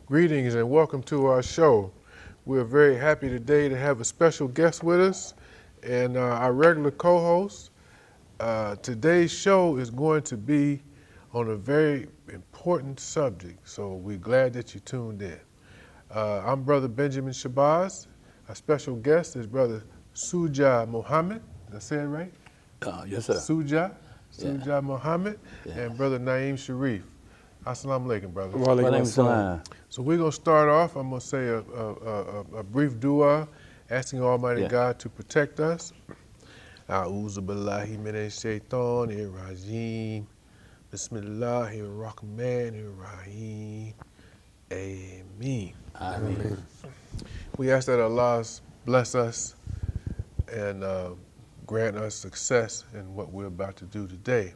Greetings and welcome to our show. We're very happy today to have a special guest with us and our regular co-host. Today's show is going to be on a very important subject, so we're glad that you tuned in. I'm Brother Benjamin Shabazz. Our special guest is Brother Suja Muhammad. Did I say it right? Yes, sir. Suja, Yeah. Suja Muhammad, Yeah. and Brother Naeem Sharif. Assalamu alaikum, brother. My name is Salam. So we're going to start off. I'm going to say a brief dua, asking Almighty Yeah. God to protect us. A'udhu billahi minash shaitanir rajim. Bismillahir rahmanir rahim. Ameen. Amen. We ask that Allah bless us and grant us success in what we're about to do today.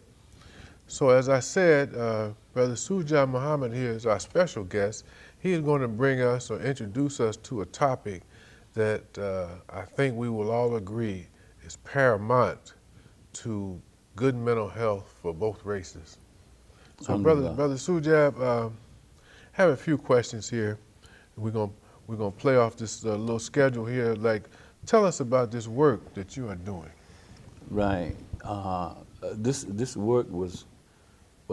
So as I said, Brother Suja Muhammad here is our special guest. He is going to bring us or introduce us to a topic that I think we will all agree is paramount to good mental health for both races. So Brother Suja, have a few questions here. We're gonna play off this little schedule here. Like, tell us about this work that you are doing. Right. This work was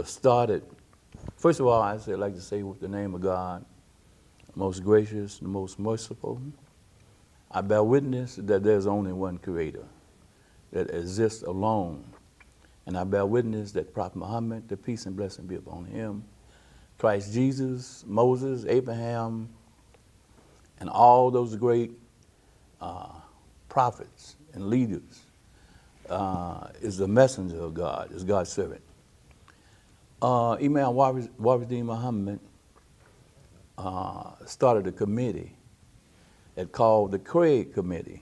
started. First of all, I'd like to say with the name of God, most gracious, and most merciful. I bear witness that there's only one Creator that exists alone, and I bear witness that Prophet Muhammad, the peace and blessing be upon him, Christ Jesus, Moses, Abraham, and all those great prophets and leaders is the messenger of God, is God's servant. Imam Waridin Muhammad started a committee that called the Craig Committee.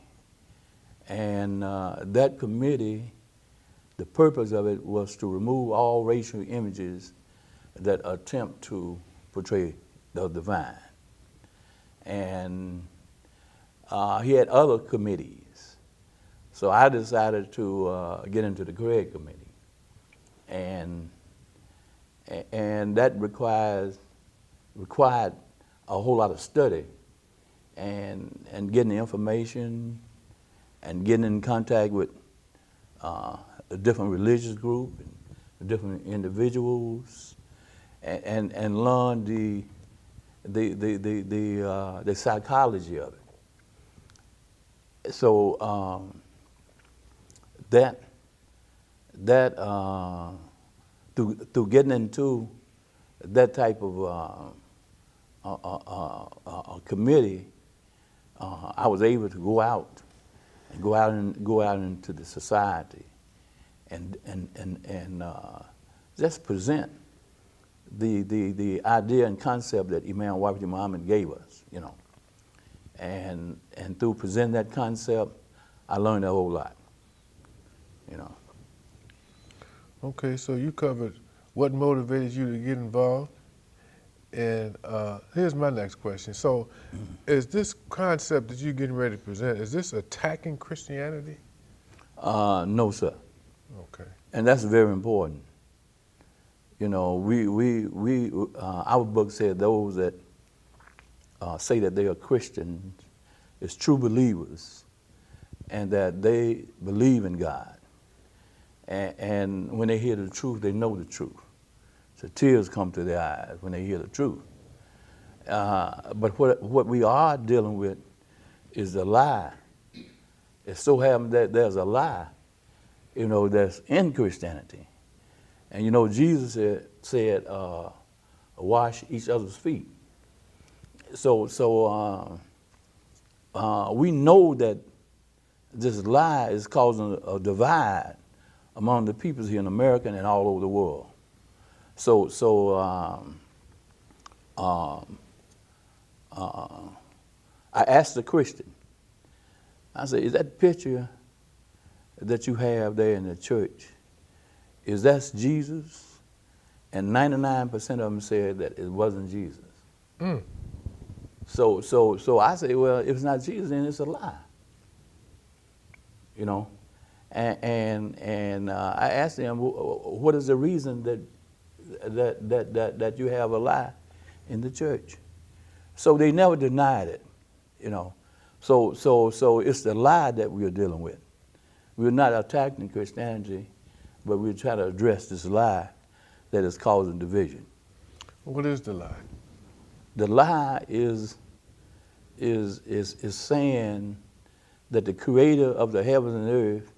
And that committee, the purpose of it was to remove all racial images that attempt to portray the divine. And he had other committees. So I decided to get into the Craig Committee. And that required a whole lot of study and getting the information and getting in contact with a different religious group and different individuals and learn the psychology of it. So through getting into that type of a committee, I was able to go out into the society and just present the idea and concept that Imam Waridin Muhammad gave us, you know. And through presenting that concept, I learned a whole lot, you know. Okay, so you covered what motivated you to get involved. And here's my next question. So is this concept that you're getting ready to present, is this attacking Christianity? No, sir. Okay. And that's very important. You know, our book said those that say that they are Christians is true believers and that they believe in God. And when they hear the truth, they know the truth. So tears come to their eyes when they hear the truth. But what we are dealing with is a lie. It so happens that there's a lie, you know, that's in Christianity. And you know, Jesus said wash each other's feet. So we know that this lie is causing a divide among the peoples here in America and all over the world. So I asked the Christian, I said, is that picture that you have there in the church, is that Jesus? And 99% of them said that it wasn't Jesus. Mm. So I say, well, if it's not Jesus, then it's a lie. You know, and I asked them, what is the reason that you have a lie in the church? So they never denied it, you know. So it's the lie that we're dealing with. We're not attacking Christianity, but we're trying to address this lie that is causing division. What is the lie? The lie is saying that the creator of the heavens and earth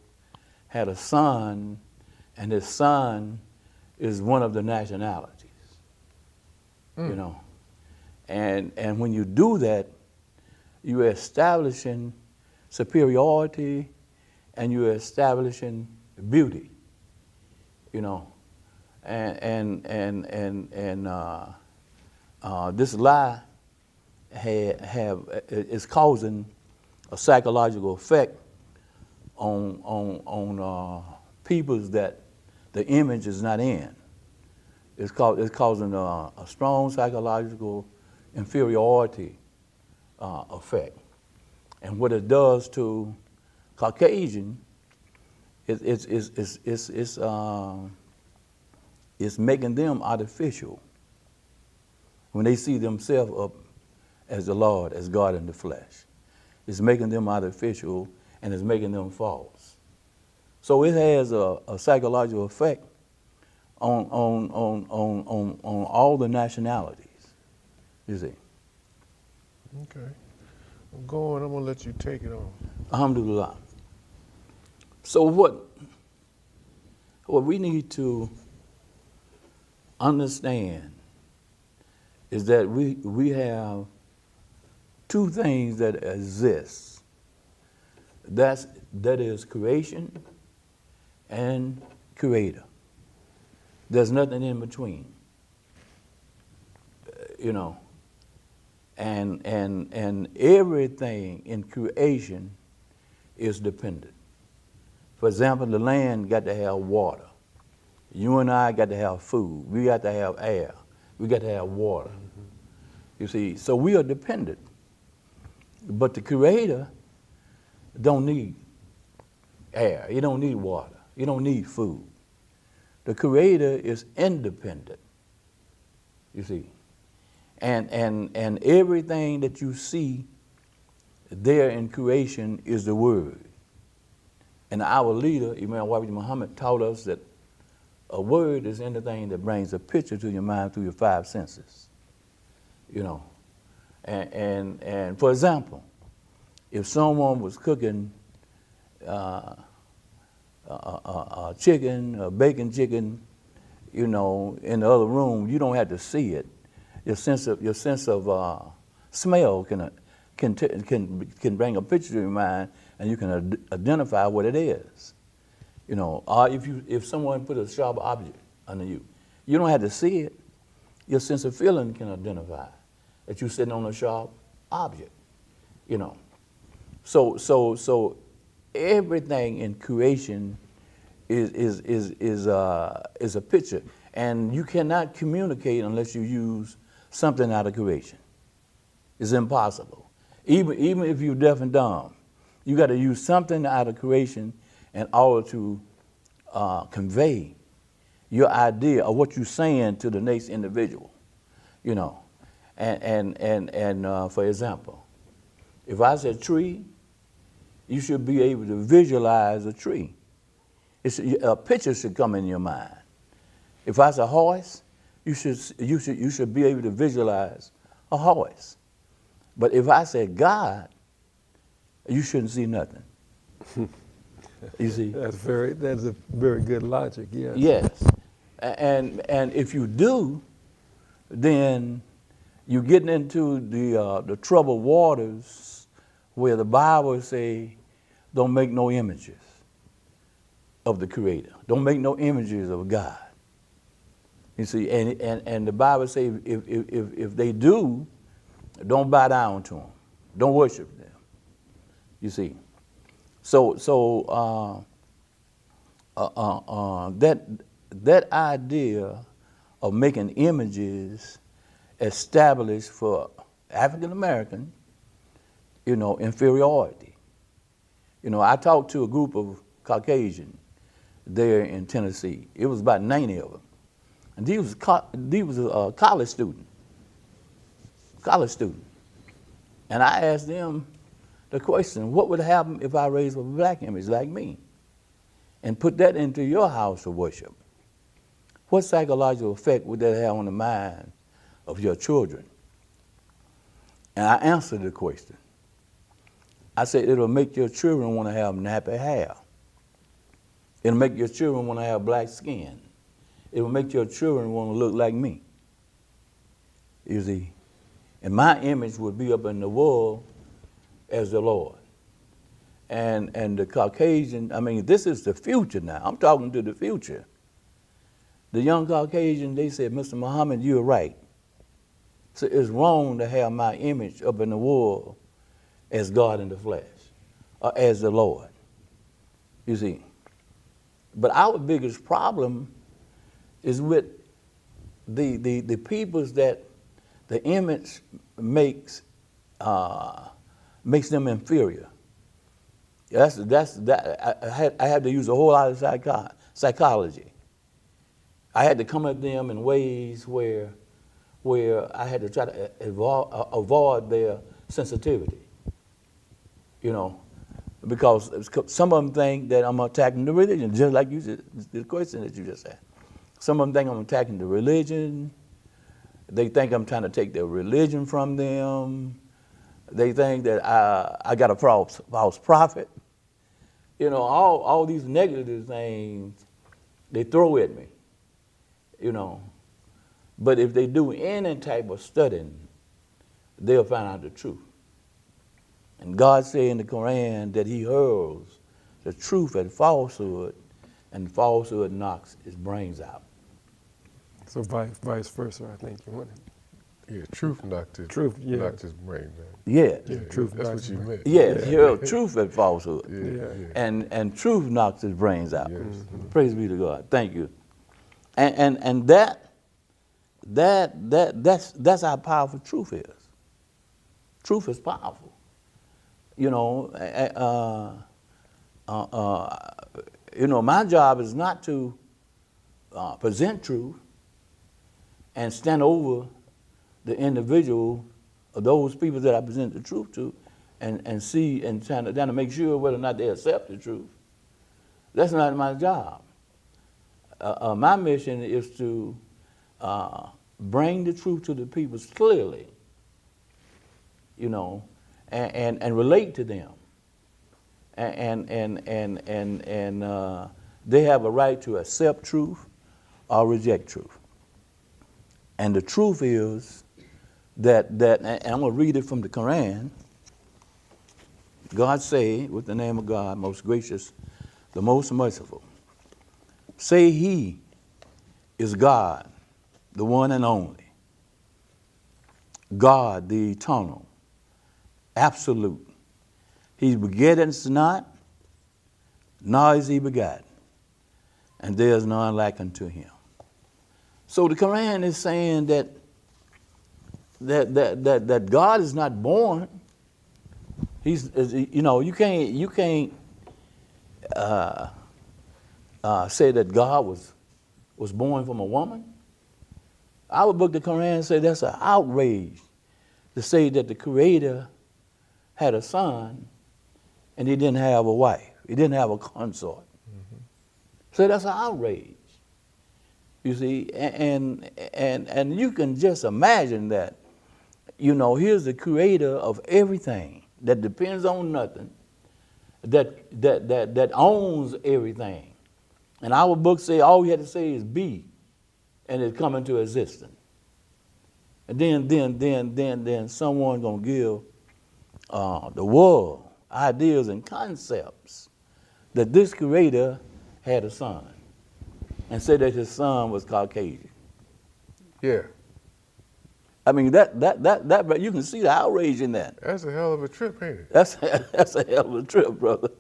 had a son, and his son is one of the nationalities. You know. And when you do that, you're establishing superiority and you're establishing beauty. You know. And this lie is causing a psychological effect on peoples that the image is not in. It's causing a strong psychological inferiority effect. And what it does to Caucasian, it's making them artificial when they see themselves up as the Lord, as God in the flesh. It's making them artificial and it's making them false. So it has a psychological effect on all the nationalities, you see. Okay. Well, go on. I'm going to let you take it on. Alhamdulillah. So what we need to understand is that we have two things that exist. That is creation and creator. There's nothing in between. You know. And everything in creation is dependent. For example, the land got to have water. You and I got to have food. We got to have air. We got to have water. Mm-hmm. You see, so we are dependent. But the Creator don't need air. He don't need water. He don't need food. The Creator is independent. You see. And everything that you see there in creation is the Word. And our leader, Imam Wahid Muhammad, taught us that a word is anything that brings a picture to your mind through your five senses. You know. And for example, if someone was cooking a chicken, a bacon chicken, you know, in the other room, you don't have to see it. Your sense of smell can bring a picture to your mind, and you can identify what it is. You know, or if someone put a sharp object under you, you don't have to see it. Your sense of feeling can identify that you're sitting on a sharp object. You know, so everything in creation is a picture, and you cannot communicate unless you use something out of creation. It's impossible. Even if you're deaf and dumb, you got to use something out of creation in order to convey your idea of what you're saying to the next individual. You know, and for example, if I said tree, you should be able to visualize a tree. A picture should come in your mind. If I said horse, you should be able to visualize a horse. But if I said God, you shouldn't see nothing. You see? That's a very good logic, yes. Yes. And if you do, then you're getting into the troubled waters where the Bible say, don't make no images of the Creator. Don't make no images of God. You see, and the Bible say if they do, don't bow down to them. Don't worship them. You see. So that idea of making images established for African American, you know, inferiority. You know, I talked to a group of Caucasian there in Tennessee. It was about 90 of them. And these was college student. And I asked them the question, what would happen if I raised up a black image like me and put that into your house of worship? What psychological effect would that have on the mind of your children? And I answered the question. I said, it'll make your children want to have nappy hair. It'll make your children want to have black skin. It'll make your children want to look like me. You see? And my image would be up in the world as the Lord. And the Caucasian, I mean, this is the future now. I'm talking to the future. The young Caucasian, they said, Mr. Muhammad, you're right. So it's wrong to have my image up in the world as God in the flesh, or as the Lord. You see? But our biggest problem is with the peoples that the image makes them inferior. I had to use a whole lot of psychology. I had to come at them in ways where I had to try to avoid their sensitivity. You know, because some of them think that I'm attacking the religion, just like you said, the question that you just asked. Some of them think I'm attacking the religion. They think I'm trying to take their religion from them. They think that I got a false prophet. You know, all these negative things they throw at me, you know. But if they do any type of studying, they'll find out the truth. And God said in the Quran that he hurls the truth at falsehood, and falsehood knocks his brains out. So vice versa, I think you want it. Yeah, truth knocked his brain out. Yes. Yeah, truth That's knocks what you meant. Yes, he hurls truth at falsehood. Yeah. And truth knocks his brains out. Yes. Praise be to God. Thank you. And that's how powerful truth is. Truth is powerful. You know, my job is not to present truth and stand over the individual or those people that I present the truth to and see and trying to make sure whether or not they accept the truth. That's not my job. My mission is to bring the truth to the people clearly, you know, and relate to them. And they have a right to accept truth or reject truth. And the truth is that and I'm going to read it from the Quran. God say, with the name of God, most gracious, the most merciful, say he is God, the one and only, God, the eternal, absolute. He begetteth not, nor is he begotten, and there is none like unto him. So the Quran is saying that God is not born. He's, you know, you can't say that God was born from a woman. Our book, the Quran, says that's an outrage to say that the Creator had a son and he didn't have a wife. He didn't have a consort. Mm-hmm. So that's an outrage. You see, and you can just imagine that, you know, here's the Creator of everything that depends on nothing, that owns everything. And our book say all we had to say is be, and it come into existence. And then someone gonna give the world ideas and concepts that this Creator had a son, and say that his son was Caucasian. Yeah. I mean that you can see the outrage in that. That's a hell of a trip, ain't it? That's a hell of a trip, brother.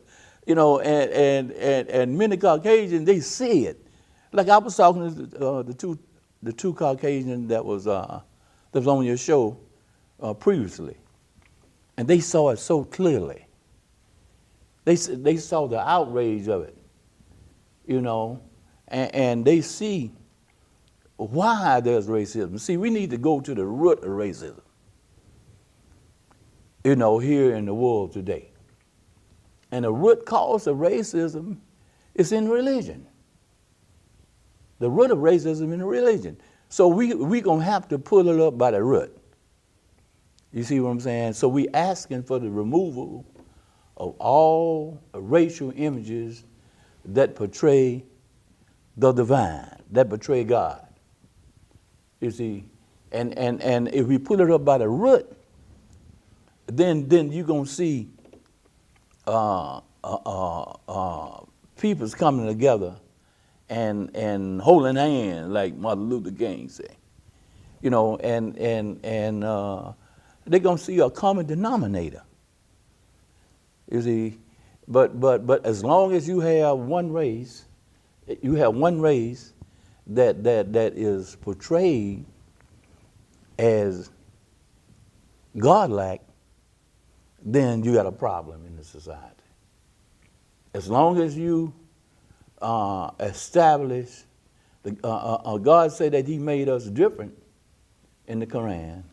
You know, and many Caucasians, they see it. Like I was talking to the two Caucasians that was on your show previously, and they saw it so clearly. They saw the outrage of it, you know, and they see why there's racism. See, we need to go to the root of racism. here in the world today. And the root cause of racism is in religion. The root of racism in religion. So we going to have to pull it up by the root. You see what I'm saying? So we asking for the removal of all racial images that portray the divine, that portray God. You see, and if we pull it up by the root, then you're going to see people's coming together and holding hands, like Martin Luther King said. And they're going to see a common denominator. You see, but as long as you have one race, that is portrayed as godlike, then you got a problem in the society. As long as you establish, God said that He made us different in the Quran,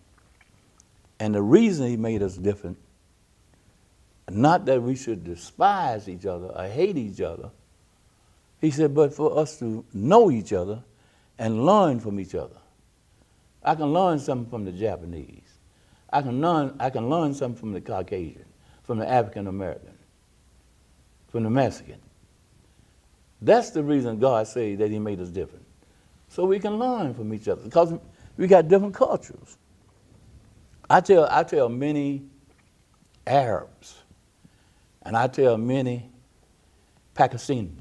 and the reason He made us different, not that we should despise each other or hate each other. He said, but for us to know each other and learn from each other. I can learn something from the Japanese. I can learn something from the Caucasian, from the African American, from the Mexican. That's the reason God said that He made us different. So we can learn from each other, because we got different cultures. I tell many Arabs, and I tell many Pakistanis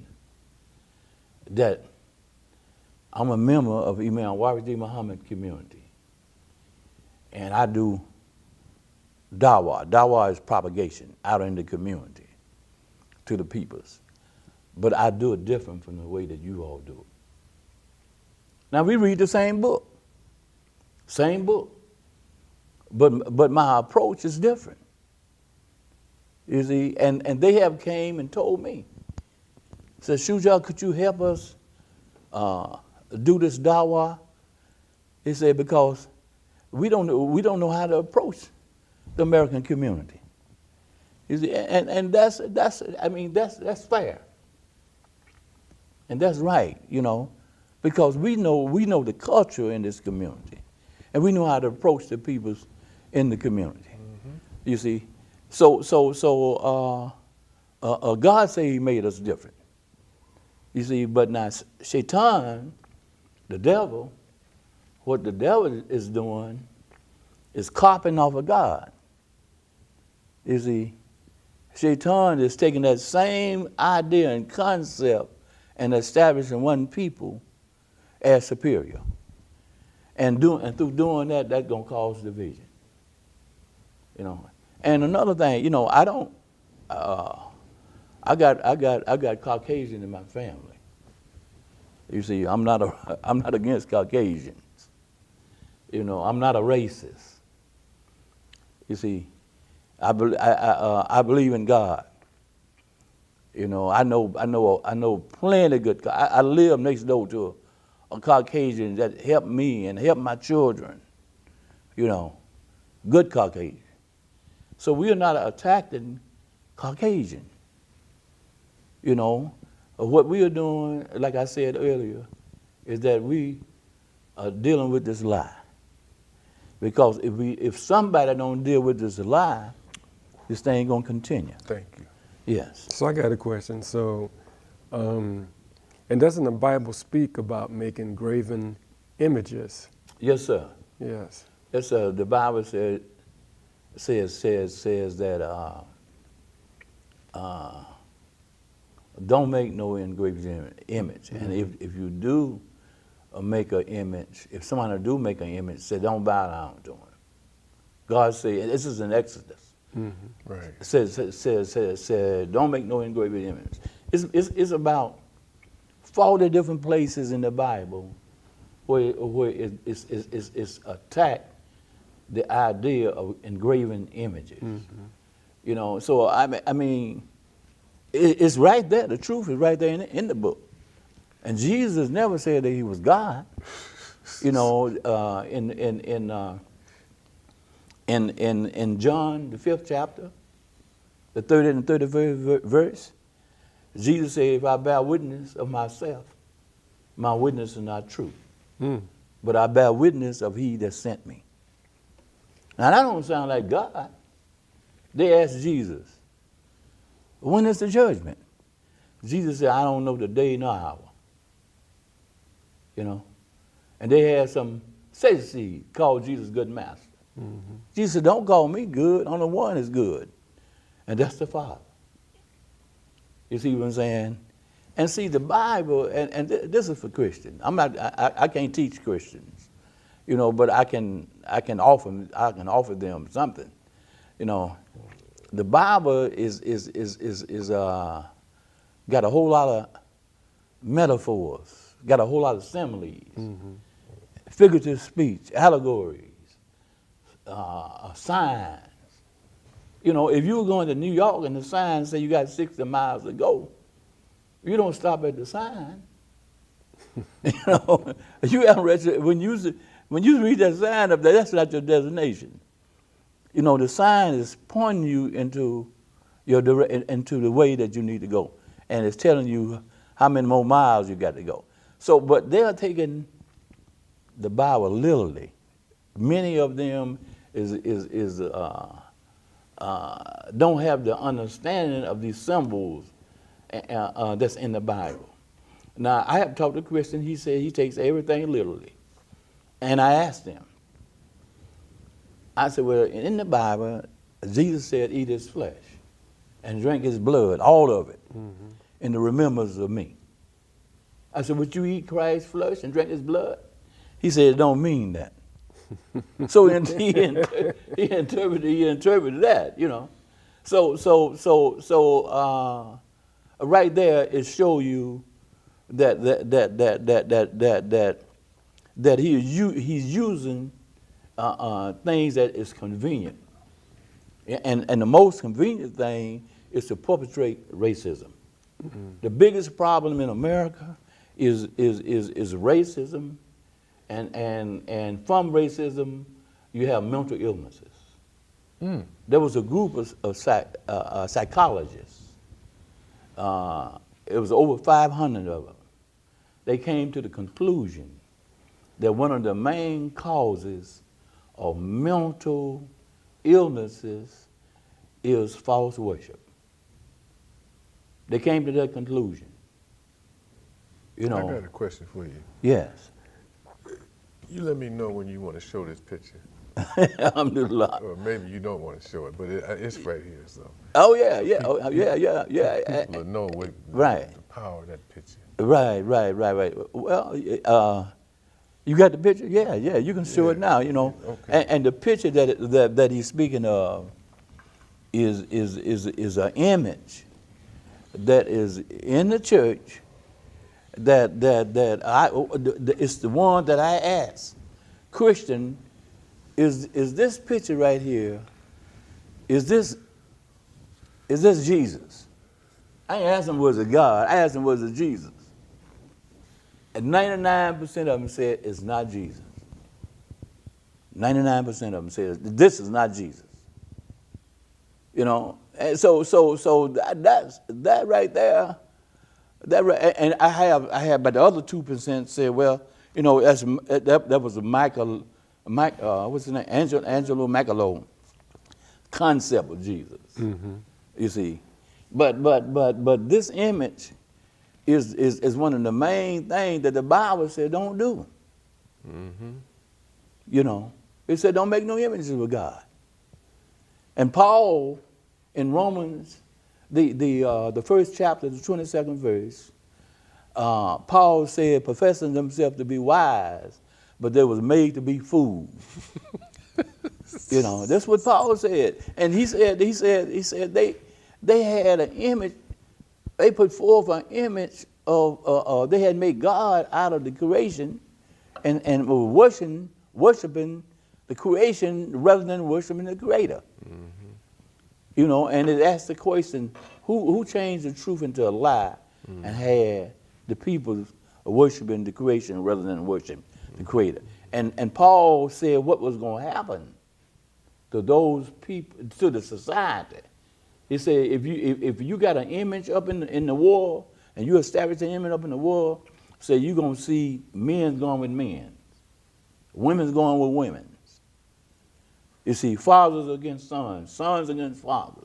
that I'm a member of Imam Waridi Muhammad community, and I do dawah. Dawah is propagation out in the community to the peoples, but I do it different from the way that you all do it. Now we read the same book, but my approach is different. You see, and they have came and told me, said, Shuja, could you help us do this dawah? He said, because we don't know how to approach the American community. You see, and that's fair, and that's right, because we know the culture in this community, and we know how to approach the peoples in the community. Mm-hmm. You see, so God said He made us different. You see, but now Shaitan, the devil, what the devil is doing is copying off of God. You see, Shaitan is taking that same idea and concept and establishing one people as superior. And through doing that, that's gonna cause division. And another thing, I got Caucasian in my family. You see, I'm not against Caucasians. I'm not a racist. You see, I believe in God. I know plenty of good. I live next door to a Caucasian that helped me and helped my children. Good Caucasian. So we are not attacking Caucasian. What we are doing, like I said earlier, is that we are dealing with this lie. Because if somebody don't deal with this lie, this thing gonna continue. Thank you. Yes. So I got a question. So, and doesn't the Bible speak about making graven images? Yes, sir. Yes. Yes, sir. The Bible says that don't make no engraved image. Mm-hmm. And if you do make an image, if somebody do make an image, say don't bow down to him. God said, this is in Exodus. Mm-hmm. Right. It says don't make no engraved image. It's about 40 different places in the Bible where it's attacked the idea of engraving images. Mm-hmm. So I mean, it's right there. The truth is right there in the book. And Jesus never said that He was God. In John, the 5th chapter, the 30th and 31st verse, Jesus said, if I bear witness of myself, my witness is not true. But I bear witness of he that sent me. Now that don't sound like God. They asked Jesus, when is the judgment? Jesus said, I don't know the day nor hour. You know? And they had some Sadducees called Jesus good master. Jesus said, don't call me good, only one is good. And that's the Father. You see what I'm saying? And see the Bible, and this is for Christians. I can't teach Christians, you know, but I can offer them something. You know, the Bible is got a whole lot of metaphors, got a whole lot of similes, figurative speech, allegories, signs. You know, if you were going to New York and the sign say you got 60 miles to go, you don't stop at the sign. You know, you haven't read, when you read that sign up there, that's not your destination. You know, the sign is pointing you into into the way that you need to go, and it's telling you how many more miles you got to go. So, but they are taking the Bible literally. Many of them don't have the understanding of these symbols that's in the Bible. Now, I have talked to a Christian. He said he takes everything literally. And I asked him, I said, well, in the Bible, Jesus said, eat his flesh and drink his blood, all of it, in the remembrance of me. I said, would you eat Christ's flesh and drink his blood? He said, it don't mean that. So he interpreted that, you know. So right there it show you that he's using things that is convenient, and the most convenient thing is to perpetrate racism. The biggest problem in America is racism, and from racism you have mental illnesses. There was a group of psychologists. It was over 500 of them. They came to the conclusion that one of the main causes of mental illnesses is false worship. They came to that conclusion. You know. I got a question for you. Yes. You let me know when you want to show this picture. Alhamdulillah. Or maybe you don't want to show it, but it's right here, so. Oh yeah, yeah, oh, yeah. People will know what Right. the power of that picture. Right. Well, you got the picture? Yeah, you can show it now, you know. Okay. And the picture that he's speaking of is an image that is in the church it's the one that I asked. Christian, is this picture right here, is this Jesus? I ain't asked him was it God, I asked him was it Jesus. And 99% of them said it's not Jesus. 99% of them said this is not Jesus. You know, and so that right there, and I have, but the other 2% said, well, you know, that was a what's his name, Angelo Macalone concept of Jesus. You see, but this image is one of the main things that the Bible said don't do. You know, it said don't make no images of God. And Paul in Romans, the first chapter, the 22nd verse, Paul said, professing themselves to be wise, but they was made to be fools. You know, that's what Paul said. And he said they had an image, they put forth an image of, they had made God out of the creation and were worshiping the creation rather than worshiping the Creator. You know, and it asked the question, who changed the truth into a lie and had the people worshiping the creation rather than worshiping the Creator? And Paul said what was going to happen. to those people, to the society. He said, if you got an image up in the wall, and you establish an image up in the wall, say you're gonna see men going with men, women's going with women's. You see, fathers against sons, sons against fathers.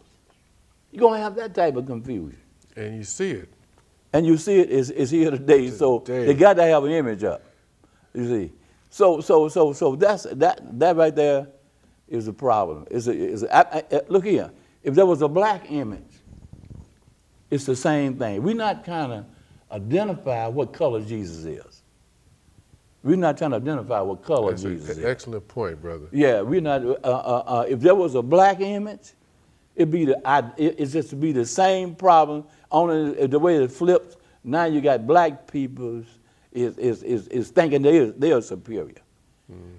You're gonna have that type of confusion. And you see it. And you see it is here today. So they got to have an image up. You see. So that right there is a problem. Look here. If there was a black image, it's the same thing. We're not trying to identify what color Jesus is. We're not trying to identify what color That's Jesus an is. excellent point, brother. Yeah, we're not. If there was a black image, it's just to be the same problem. Only the way it flips. Now you got black people is thinking they are superior.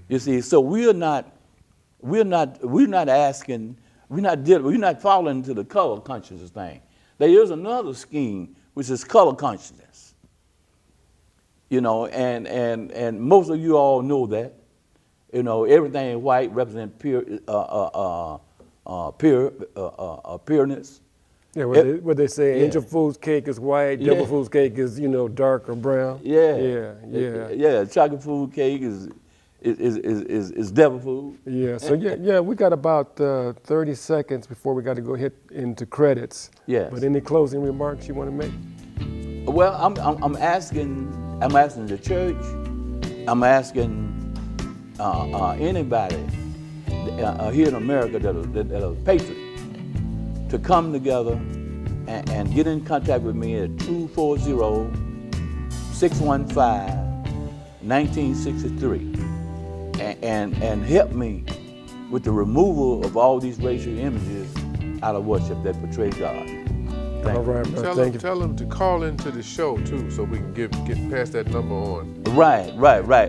You see, so we're not asking. We're not falling into the color consciousness thing. There is another scheme which is color consciousness. You know, and most of you all know that. You know, everything in white represents pureness. Yeah, what they say, angel food's cake is white, devil food's cake is, dark or brown. Yeah. Chocolate food cake is devil food. Yeah. So we got about 30 seconds before we got to go hit into credits. Yes. But any closing remarks you want to make? Well, I'm asking the church. I'm asking anybody here in America that are patriot to come together and get in contact with me at 240-615-1963 and help me with the removal of all these racial images out of worship that portray God. All right, bro. Thank you. Tell them to call into the show too, so we can get past that number on. Right.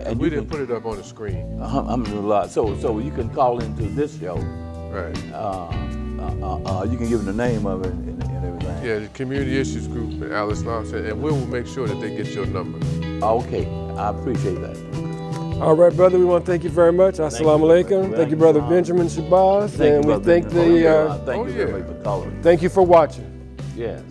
And We didn't put it up on the screen. I'm a lot. So you can call into this show. Right. You can give them the name of it and everything. Yeah, the Community Issues Group, Alice Lawson, and we will make sure that they get your number. Okay, I appreciate that. All right, brother, we want to thank you very much. Assalamu alaikum. Thank you, brother Benjamin Shabazz. And we thank Thank you very much for calling. thank you for watching. Yes.